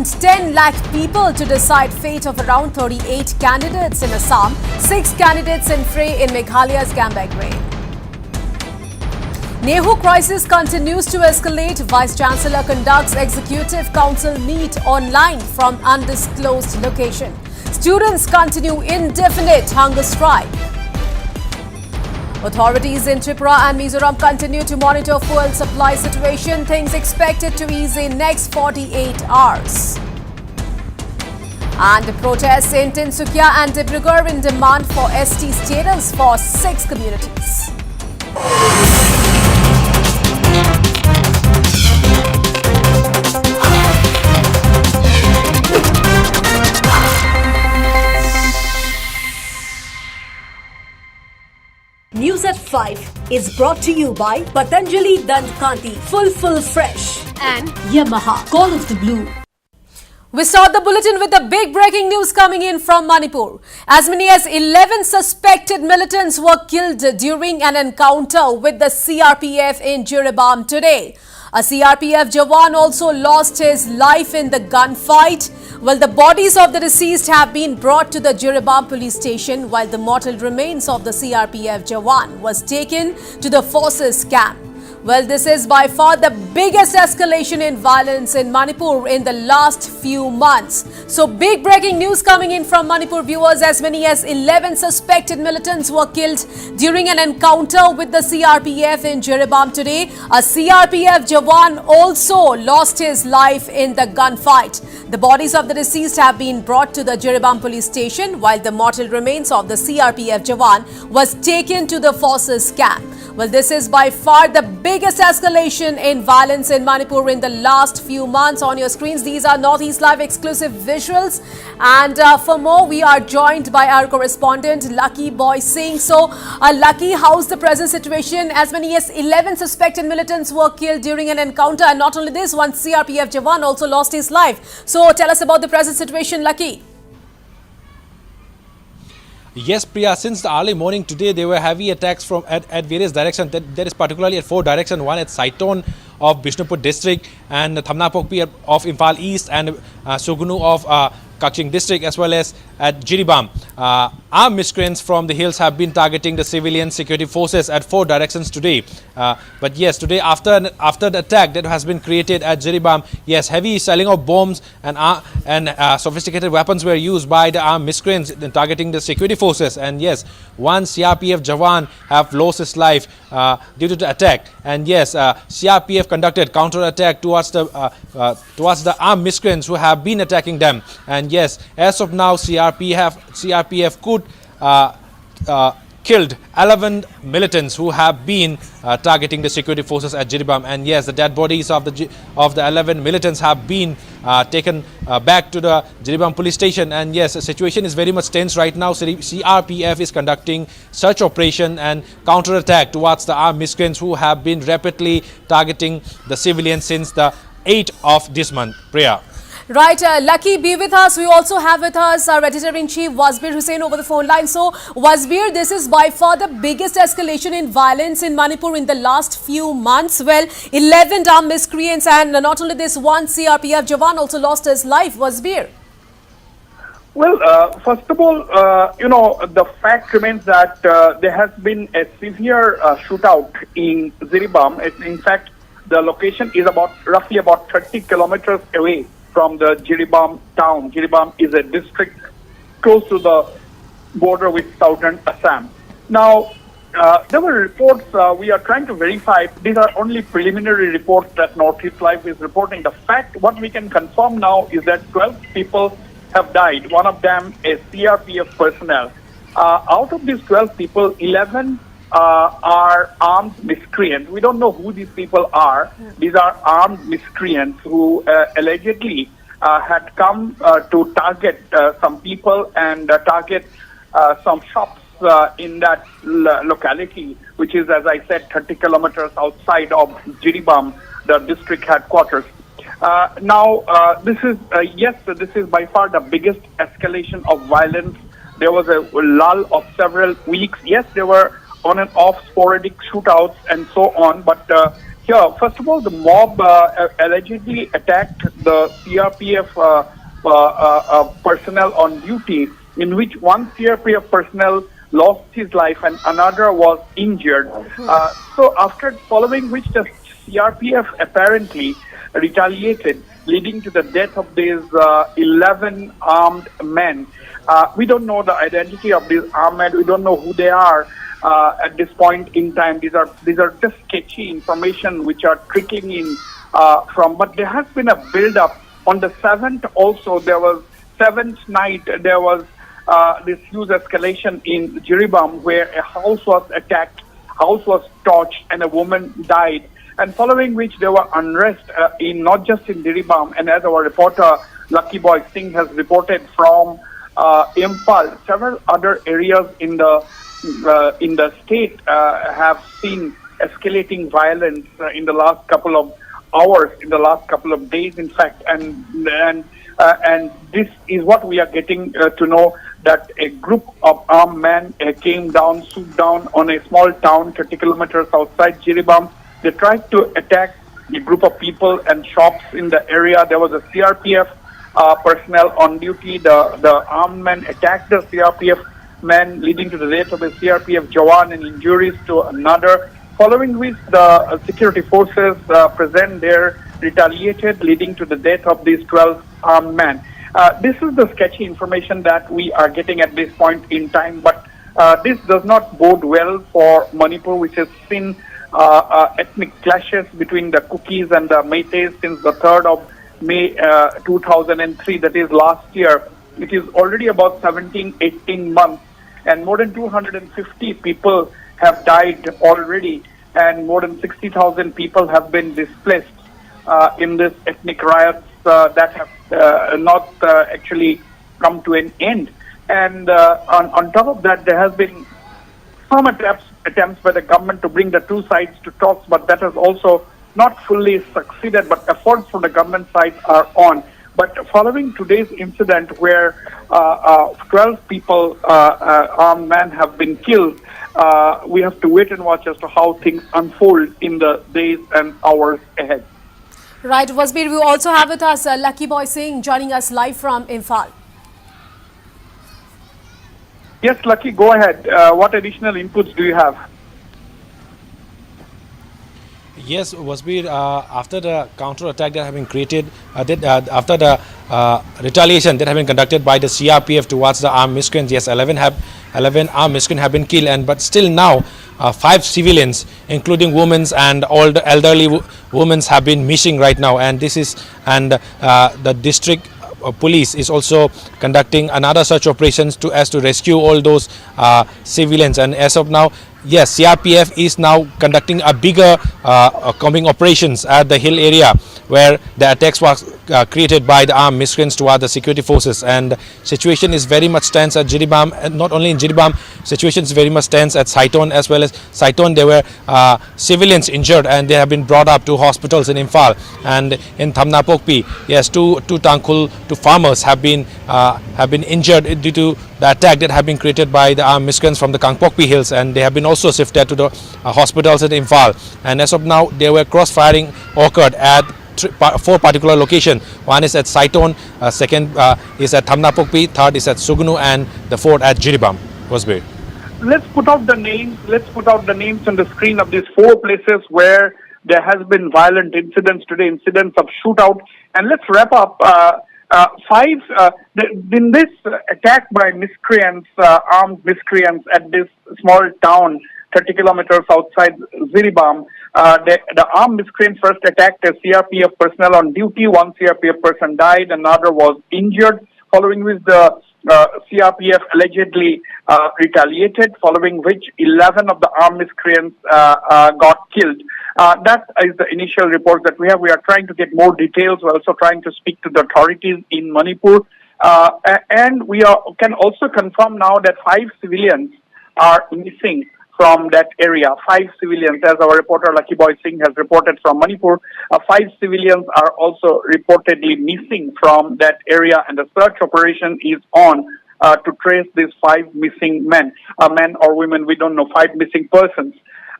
10 lakh people to decide fate of around 38 candidates in Assam, 6 candidates in fray in Meghalaya's Gambag raid. Nehu crisis continues to escalate. Vice-Chancellor conducts Executive Council meet online from undisclosed location. Students continue indefinite hunger strike. Authorities in Tripura and Mizoram continue to monitor fuel supply situation. Things expected to ease in next 48 hours. And protests in Tinsukia and Dibrugarh in demand for ST status for 6 communities. News at 5 is brought to you by Patanjali Dant Kanti, full fresh, and Yamaha, Call of the Blue. We start the bulletin with the big breaking news coming in from Manipur. As many as 11 suspected militants were killed during an encounter with the CRPF in Jiribam today. A CRPF Jawan also lost his life in the gunfight. Well, the bodies of the deceased have been brought to the Jiribam police station, while the mortal remains of the CRPF Jawan was taken to the forces camp. Well, this is by far the biggest escalation in violence in Manipur in the last few months. So, big breaking news coming in from Manipur, viewers. As many as 11 suspected militants were killed during an encounter with the CRPF in Jiribam today. A CRPF Jawan also lost his life in the gunfight. The bodies of the deceased have been brought to the Jiribam police station, while the mortal remains of the CRPF Jawan was taken to the forces camp. Well, this is by far the biggest escalation in violence in Manipur in the last few months. On your screens, these are Northeast Live exclusive visuals. And for more, we are joined by our correspondent, Lucky Boy Singh. So, Lucky, how's the present situation? As many as 11 suspected militants were killed during an encounter. And not only this, one CRPF Jawan also lost his life. So, tell us about the present situation, Lucky. Yes, Priya, since the early morning today, there were heavy attacks from at various directions. There is particularly at 4 directions, one at Saiton of Bishnupur district and Thamnapokpi of Imphal East and Sugunu of Kaching district, as well as at Jiribam. Armed miscreants from the hills have been targeting the civilian security forces at 4 directions today. But yes, today after the attack that has been created at Jiribam, yes, heavy selling of bombs and sophisticated weapons were used by the armed miscreants in targeting the security forces. And yes, one CRPF Jawan have lost his life due to the attack. And yes, CRPF conducted counter-attack towards the armed miscreants who have been attacking them. And yes, as of now, CRPF could killed 11 militants who have been targeting the security forces at Jiribam. And yes, the dead bodies of the 11 militants have been taken back to the Jiribam police station. And yes, the situation is very much tense right now. CRPF is conducting search operation and counter-attack towards the armed miscreants who have been rapidly targeting the civilians since the 8th of this month. Priya. Right, Lucky, be with us. We also have with us our Editor-in-Chief Wasbir Hussain over the phone line. So, Wasbir, this is by far the biggest escalation in violence in Manipur in the last few months. Well, 11 armed miscreants, and not only this, one CRPF Jawan also lost his life. Wasbir. Well, first of all, the fact remains that there has been a severe shootout in Jiribam. In fact, the location is roughly about 30 kilometers away from the Jiribam town. Jiribam is a district close to the border with southern Assam. Now, there were reports we are trying to verify. These are only preliminary reports that Northeast Live is reporting. The fact, what we can confirm now is that 12 people have died, one of them a CRPF personnel. Out of these 12 people, 11 are armed miscreants. We don't know who these people are. These are armed miscreants who allegedly had come to target some people and target some shops in that locality, which is, as I said, 30 kilometers outside of Jiribam, the district headquarters. This is by far the biggest escalation of violence. There was a lull of several weeks. Yes, there were on and off sporadic shootouts and so on, but Sure. First of all, the mob allegedly attacked the CRPF personnel on duty, in which one CRPF personnel lost his life and another was injured. So after following which the CRPF apparently retaliated, leading to the death of these 11 armed men. We don't know the identity of these armed men. We don't know who they are. At this point in time, these are just sketchy information which are trickling in from. But there has been a build-up on the 7th. Also, there was 7th night. There was this huge escalation in Jiribam, where a house was attacked, house was torched, and a woman died. And following which, there were unrest in not just in Jiribam, and as our reporter Lucky Boy Singh has reported from Imphal, several other areas in the state have seen escalating violence in the last couple of hours, in the last couple of days, in fact, and this is what we are getting to know, that a group of armed men came down, swooped down on a small town 30 kilometers outside Jiribam. They tried to attack a group of people and shops in the area. There was a CRPF personnel on duty. The armed men attacked the CRPF men, leading to the death of a CRPF Jawan and injuries to another. Following which, the security forces present there retaliated, leading to the death of these 12 armed men. This is the sketchy information that we are getting at this point in time, but this does not bode well for Manipur, which has seen ethnic clashes between the Kukis and the Meiteis since the 3rd of May 2003, that is last year. It is already about 17-18 months, and more than 250 people have died already, and more than 60,000 people have been displaced in this ethnic riots that have not actually come to an end. And on top of that, there has been some attempts by the government to bring the two sides to talks, but that has also not fully succeeded, but efforts from the government side are on. But following today's incident where 12 people, armed men, have been killed, we have to wait and watch as to how things unfold in the days and hours ahead. Right, Wasbir, we also have with us Lucky Boy Singh joining us live from Imphal. Yes, Lucky, go ahead. What additional inputs do you have? Yes, Wasbir, after the counter-attack that have been created, after the retaliation that have been conducted by the CRPF towards the armed miscreants, yes, 11 armed miscreants have been killed, but still now 5 civilians, including women and all the elderly women, have been missing right now, and the district police is also conducting another search operations to rescue all those civilians. And as of now, yes, CRPF is now conducting a bigger combing operations at the hill area where the attacks were created by the armed miscreants toward the security forces, and situation is very much tense at Jiribam. And not only in Jiribam, situation is very much tense at Saiton as well. As Saiton, there were civilians injured and they have been brought up to hospitals in Imphal. And in Thamnapokpi, yes, two farmers have been injured due to the attack that have been created by the armed miscreants from the Kangpokpi hills, and they have been also shifted to the hospitals in Imphal. And as of now, there were cross-firing occurred at 4 particular locations. One is at Saiton, second is at Thamnapokpi, third is at Sugnu, and the fourth at Jiribam. Wasbir. Let's put out the names. Let's put out the names on the screen of these 4 places where there has been violent incidents today, incidents of shootout. And let's wrap up. 5 in this attack by miscreants, armed miscreants at this small town 30 kilometers outside Jiribam. The armed miscreants first attacked a CRPF personnel on duty. One CRPF person died, another was injured, following which the CRPF allegedly retaliated, following which 11 of the armed miscreants got killed. That is the initial report that we have. We are trying to get more details. We're also trying to speak to the authorities in Manipur. And we can also confirm now that 5 civilians are missing from that area. 5 civilians, as our reporter Lucky Boy Singh has reported from Manipur. 5 civilians are also reportedly missing from that area, and the search operation is on to trace these 5 missing men. Men or women, we don't know, 5 missing persons.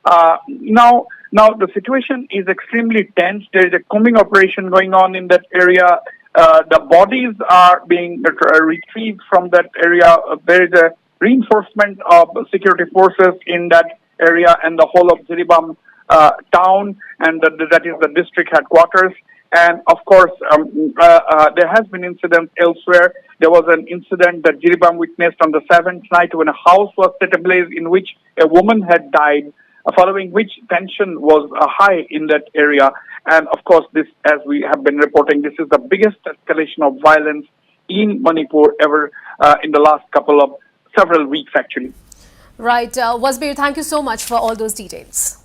Now the situation is extremely tense. There is a combing operation going on in that area. The bodies are being retrieved from that area. There is a reinforcement of security forces in that area and the whole of Jiribam town, and that is the district headquarters. And of course, there has been incidents elsewhere. There was an incident that Jiribam witnessed on the 7th night when a house was set ablaze in which a woman had died, following which tension was high in that area. And of course, this, as we have been reporting, this is the biggest escalation of violence in Manipur ever in the last several weeks, actually. Right. Wasbir, thank you so much for all those details.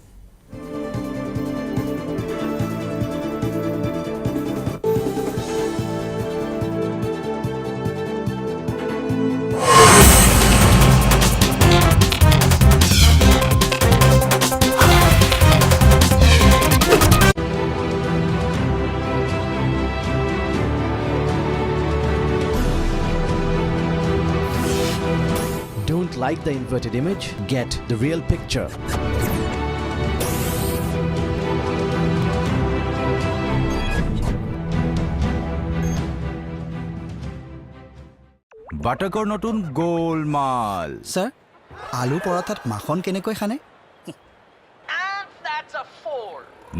Don't like the inverted image? Get the real picture. বাটাকৰ নতুন গোলমাল sir আলু পরাঠাত মাখন কেনেকৈ খানে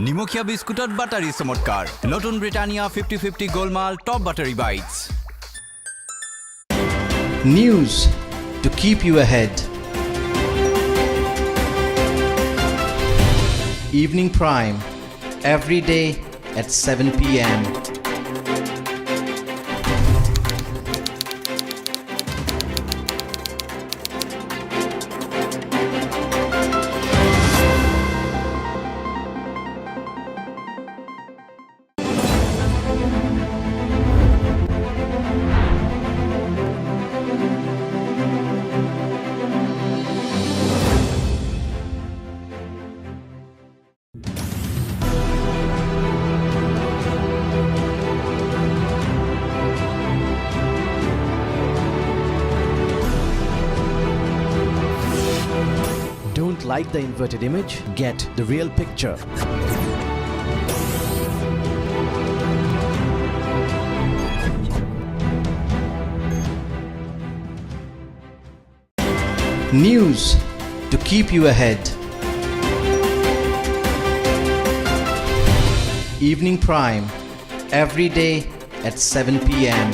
নিমখীয়া বিস্কুটত buttery চমৎকাৰ নতুন Britannia 50-50 Golmaal top buttery bites News to keep you ahead. Evening Prime every day at 7 p.m. Don't like the inverted image? Get the real picture. News to keep you ahead. Evening Prime every day at 7 p.m.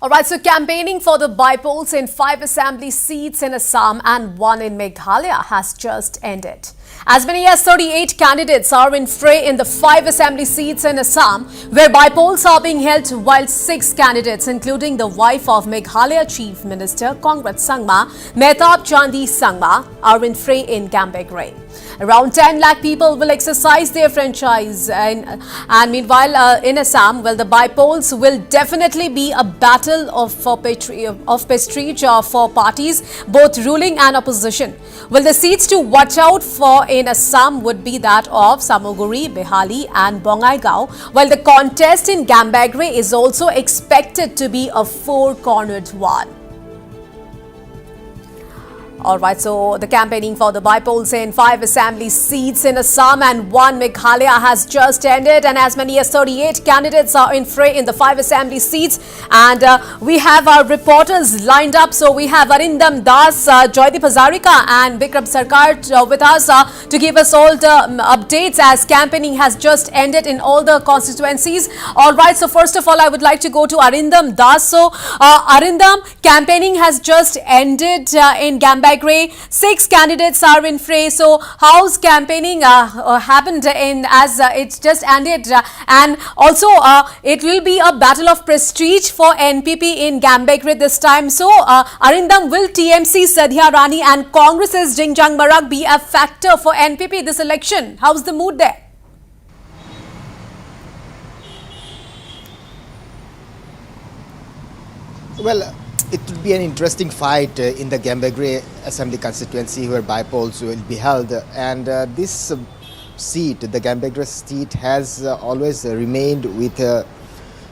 Alright, so campaigning for the bypolls in 5 assembly seats in Assam and 1 in Meghalaya has just ended. As many as 38 candidates are in fray in the 5 assembly seats in Assam, where bypolls are being held, while 6 candidates, including the wife of Meghalaya Chief Minister Kongrat Sangma, Mehtab Chandi Sangma, are in fray in Gambegre. Around 10 lakh people will exercise their franchise, and meanwhile in Assam, well, the bypolls will definitely be a battle of prestige for parties, both ruling and opposition. Well, the seats to watch out for in Assam would be that of Samoguri, Behali and Bongaigaon, while the contest in Gambegre is also expected to be a four-cornered one. Alright, so the campaigning for the bypolls in 5 assembly seats in Assam and 1 Meghalaya has just ended, and as many as 38 candidates are in fray in the 5 assembly seats, and we have our reporters lined up. So we have Arindam Das, Joydeep Hazarika and Bikram Sarkar with us to give us all the updates as campaigning has just ended in all the constituencies. Alright, so first of all I would like to go to Arindam Das. So Arindam, campaigning has just ended in Gambegre. 6 candidates are in fray. So how's campaigning happened in as it's just ended, and also it will be a battle of prestige for NPP in Gambegre this time. So Arindam, will TMC Sadhya Rani and Congress's Jingjang Marak be a factor for NPP this election? How's the mood there? Well, it would be an interesting fight in the Gambagre Assembly constituency where bypolls will be held. And this seat, the Gambagre seat, has always remained with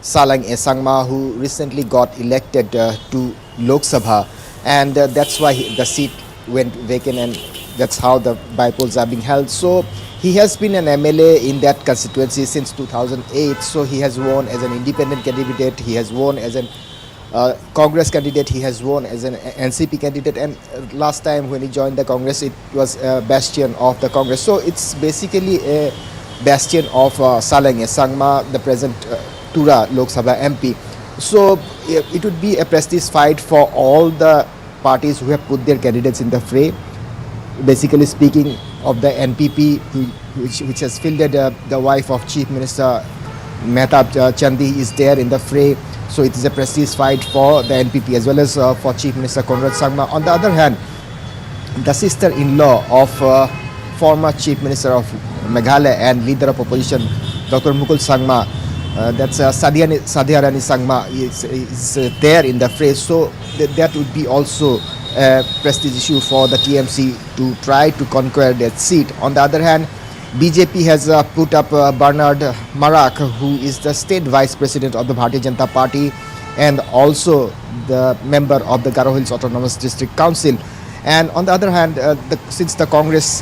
Salang Esangma, who recently got elected to Lok Sabha. And that's why the seat went vacant, and that's how the bypolls are being held. So he has been an MLA in that constituency since 2008. So he has won as an independent candidate, he has won as an Congress candidate, he has won as an NCP candidate, and last time when he joined the Congress, it was a bastion of the Congress. So it's basically a bastion of Salang Esangma, the present Tura Lok Sabha MP. So it would be a prestige fight for all the parties who have put their candidates in the fray. Basically speaking of the NPP, which has fielded the wife of Chief Minister Mehtab Chandi is there in the fray. So it is a prestige fight for the NPP as well as for Chief Minister Conrad Sangma. On the other hand, the sister-in-law of former Chief Minister of Meghalaya and leader of opposition, Dr. Mukul Sangma, that's Sadhya Rani Sangma, is there in the fray. So that would be also a prestige issue for the TMC to try to conquer that seat. On the other hand, BJP has put up Bernard Marak, who is the state vice president of the Bharatiya Janata Party and also the member of the Garo Hills Autonomous District Council. And on the other hand, since the Congress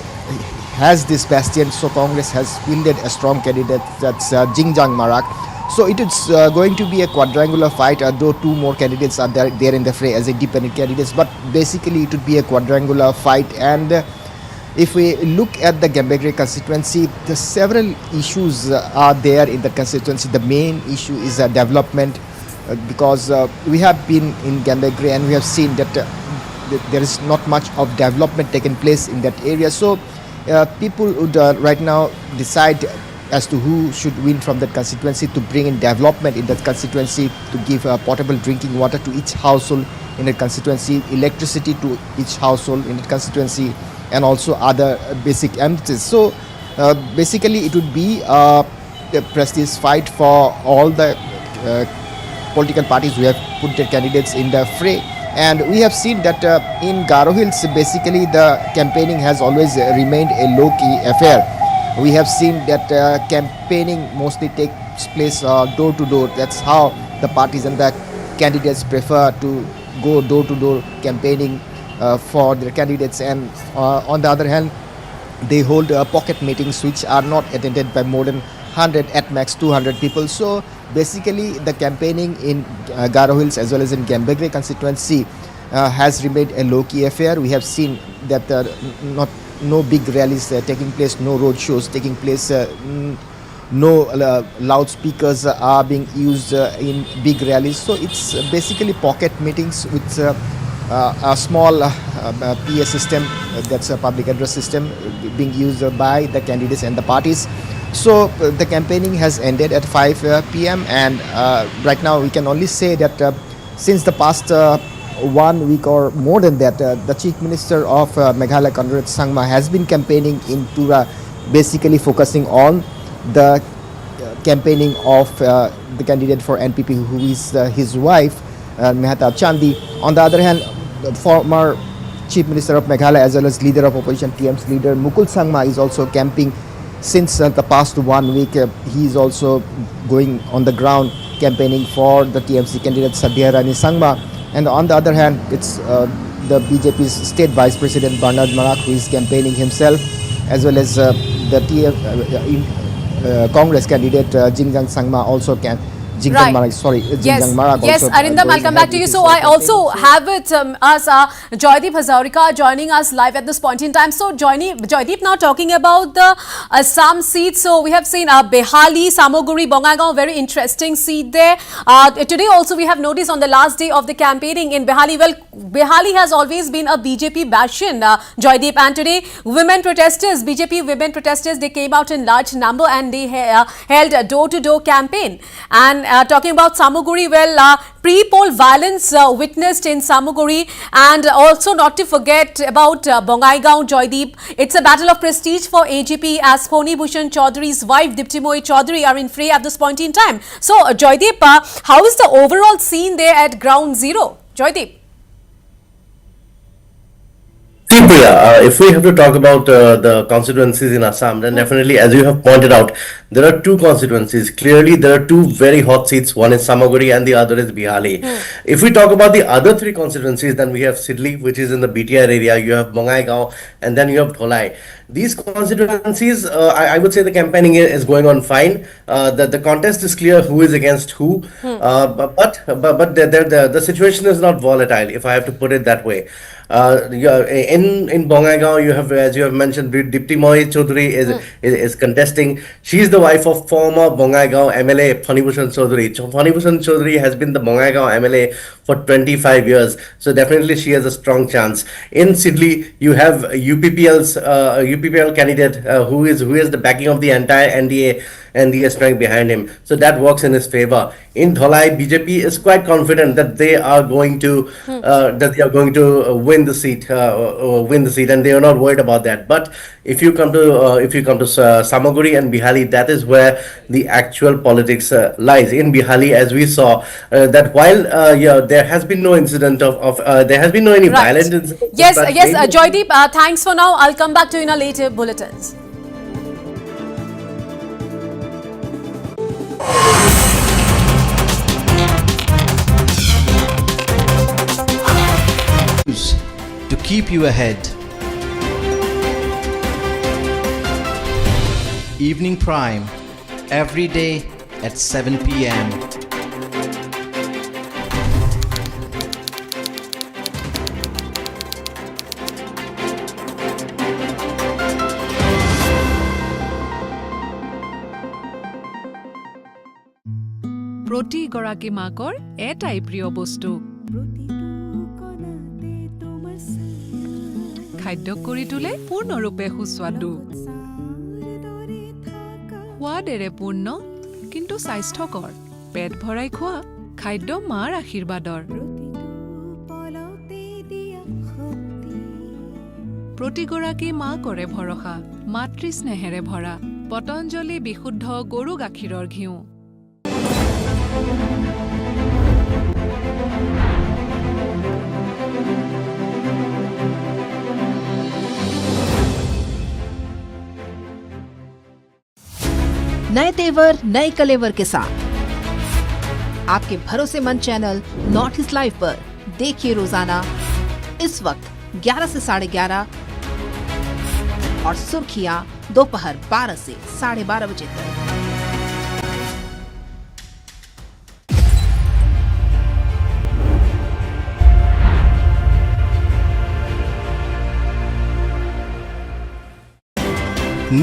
has this bastion, so Congress has fielded a strong candidate, that's Jingjang Marak. So it is going to be a quadrangular fight, though two more candidates are there in the fray as independent candidates, but basically it would be a quadrangular fight. And if we look at the Gambagre constituency, the several issues are there in the constituency. The main issue is development, because we have been in Gambagre and we have seen that there is not much of development taking place in that area. So people would right now decide as to who should win from that constituency to bring in development in that constituency, to give potable drinking water to each household in that constituency, electricity to each household in that constituency, and also other basic amenities. So basically it would be a prestige fight for all the political parties who have put their candidates in the fray. And we have seen that in Garo Hills, basically the campaigning has always remained a low-key affair. We have seen that campaigning mostly takes place door to door. That's how the parties and the candidates prefer to go door to door campaigning for their candidates. And on the other hand, they hold pocket meetings which are not attended by more than 100, at max 200 people. So basically the campaigning in Garo Hills as well as in Gambagre constituency has remained a low-key affair. We have seen that no big rallies taking place, no road shows taking place, no loudspeakers are being used in big rallies. So it's basically pocket meetings with a small PA system, that's a public address system, being used by the candidates and the parties. So the campaigning has ended at 5 p.m. and right now we can only say that since the past 1 week or more than that, the Chief Minister of Meghalaya, Conrad Sangma, has been campaigning in Tura, basically focusing on the campaigning of the candidate for NPP, who is his wife, Mehtab Chandi. On the other hand, the former Chief Minister of Meghalaya as well as leader of opposition TM's leader Mukul Sangma is also camping since the past 1 week. He is also going on the ground campaigning for the TMC candidate Sadhya Rani Sangma. And on the other hand, it's the BJP's state vice president Bernard Marak who is campaigning himself, as well as the Congress candidate Jingjang Sangma also can. Jingjang Marak, sorry, Jingjang Marak yes, also. Arindam, I'll come back to you. So I also have it as Joydeep Hazarika joining us live at this point in time. So Joydeep, now talking about the Assam seat. So we have seen Behali, Samoguri, Bongaigaon, very interesting seat there. Today also we have noticed on the last day of the campaigning in Behali. Well, Behali has always been a BJP bastion, Joydeep, and today women protesters, BJP women protesters, they came out in large number and they held a door-to-door campaign. And talking about Samoguri, well, pre-poll violence witnessed in Samoguri, and also not to forget about Bongaigaon, Joydeep. It's a battle of prestige for AGP as Poni Bhushan Chaudhary's wife Dipti Moi Chaudhary are in fray at this point in time. So Joydeep, how is the overall scene there at ground zero? Joydeep. See, Priya, if we have to talk about the constituencies in Assam, then definitely, as you have pointed out, there are two constituencies. Clearly, there are two very hot seats. One is Samaguri and the other is Bihali. If we talk about the other three constituencies, then we have Sidli, which is in the BTR area, you have Bongaigaon, and then you have Dholai. These constituencies, I would say the campaigning is going on fine. The contest is clear who is against who, but the situation is not volatile, if I have to put it that way. In Bongaigaon, you have, as you have mentioned, Dipti Moi Chaudhary is contesting. She is the wife of former Bongaigaon MLA Phanibhushan Chaudhary. Phanibhushan Chaudhary has been the Bongaigaon MLA for 25 years, so definitely she has a strong chance. In Sidli, you have UPPL candidate who is the backing of the entire NDA and the strength behind him. So that works in his favor. In Dholai, BJP is quite confident that they are going to win the seat, and they are not worried about that. But if you come to Samaguri and Bihali, that is where the actual politics lies. In Bihali, as we saw, that while there has been no incident there has been no any violent incident. Yes, Joydeep, thanks for now. I'll come back to you in our later bulletins. To keep you ahead. Evening Prime, every day at 7 p.m. প্ৰতিগৰাকী মাকৰ এটাই প্ৰিয় বস্তু খাদ্য কৰি তোলে পূৰ্ণৰূপে সুস্বাদু সোৱাদেৰে পূৰ্ণ কিন্তু স্বাস্থ্যকৰ পেট ভৰাই খোৱা খাদ্য মাৰ আশীৰ্বাদৰ প্ৰতিগৰাকী মা কৰে ভৰসা মাতৃ স্নেহেৰে ভৰা পতঞ্জলি বিশুদ্ধ গৰু গাখীৰৰ ঘিউ नए तेवर नए कलेवर के साथ आपके भरोसेमंद चैनल नॉर्थ ईस्ट लाइव पर देखिए रोजाना इस वक्त 11 से 11:30 और सुर्खियां दोपहर 12 से 12:30 बजे तक।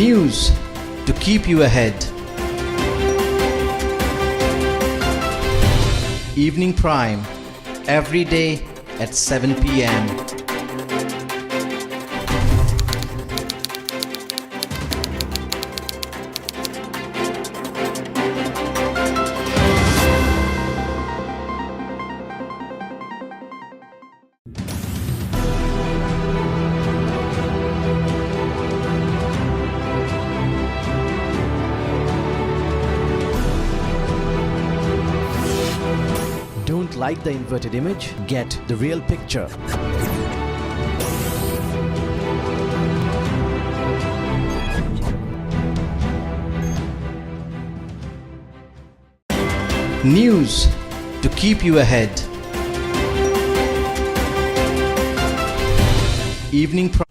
News to keep you ahead. Evening Prime, every day at 7 p.m. Don't like the inverted image? Get the real picture. News to keep you ahead. Evening Prime.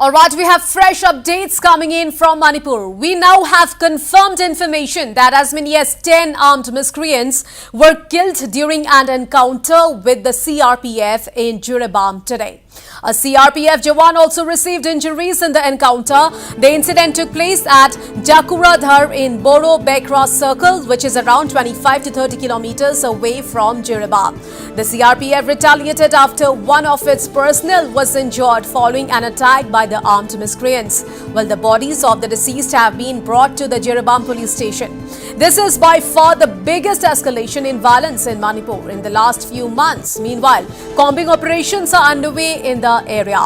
Alright, we have fresh updates coming in from Manipur. We now have confirmed information that as many as 10 armed miscreants were killed during an encounter with the CRPF in Jiribam today. A CRPF Jawan also received injuries in the encounter. The incident took place at Jakuradhar in Boro Bekra Circle, which is around 25 to 30 kilometers away from Jiribam. The CRPF retaliated after one of its personnel was injured following an attack by the armed miscreants. Well, the bodies of the deceased have been brought to the Jiribam police station. This is by far the biggest escalation in violence in Manipur in the last few months. Meanwhile, combing operations are underway in the area.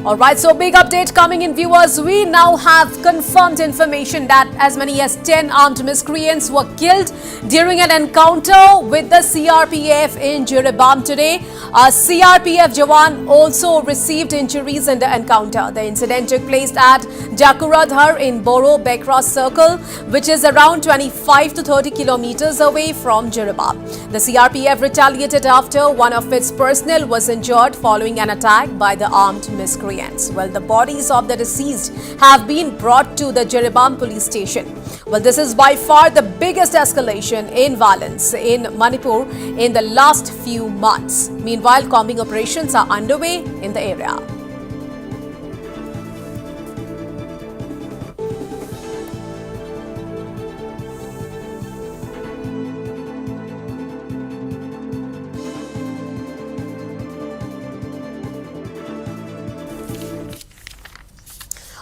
Alright, so big update coming in, viewers. We now have confirmed information that as many as 10 armed miscreants were killed during an encounter with the CRPF in Jiribam today. A CRPF Jawan also received injuries in the encounter. The incident took place at Jakuradhar in Boro Bekra Circle, which is around 25 to 30 kilometers away from Jiribam. The CRPF retaliated after one of its personnel was injured following an attack by the armed miscreants. Well, the bodies of the deceased have been brought to the Jiribam police station. Well, this is by far the biggest escalation in violence in Manipur in the last few months. Meanwhile, combing operations are underway in the area.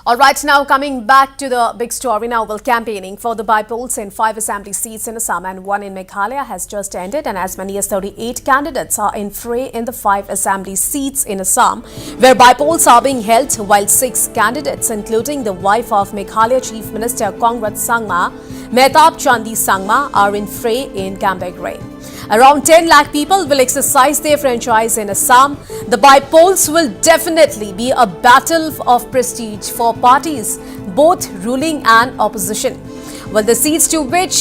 Alright, now coming back to the big story now. Well, campaigning for the by-polls in 5 assembly seats in Assam and 1 in Meghalaya has just ended, and as many as 38 candidates are in fray in the 5 assembly seats in Assam, where by-polls are being held, while 6 candidates, including the wife of Meghalaya Chief Minister Kongrat Sangma, Mehtab Chandi Sangma, are in fray in Gambegre. Around 10 lakh people will exercise their franchise in Assam. The by-polls will definitely be a battle of prestige for parties, both ruling and opposition. Well, the seats to which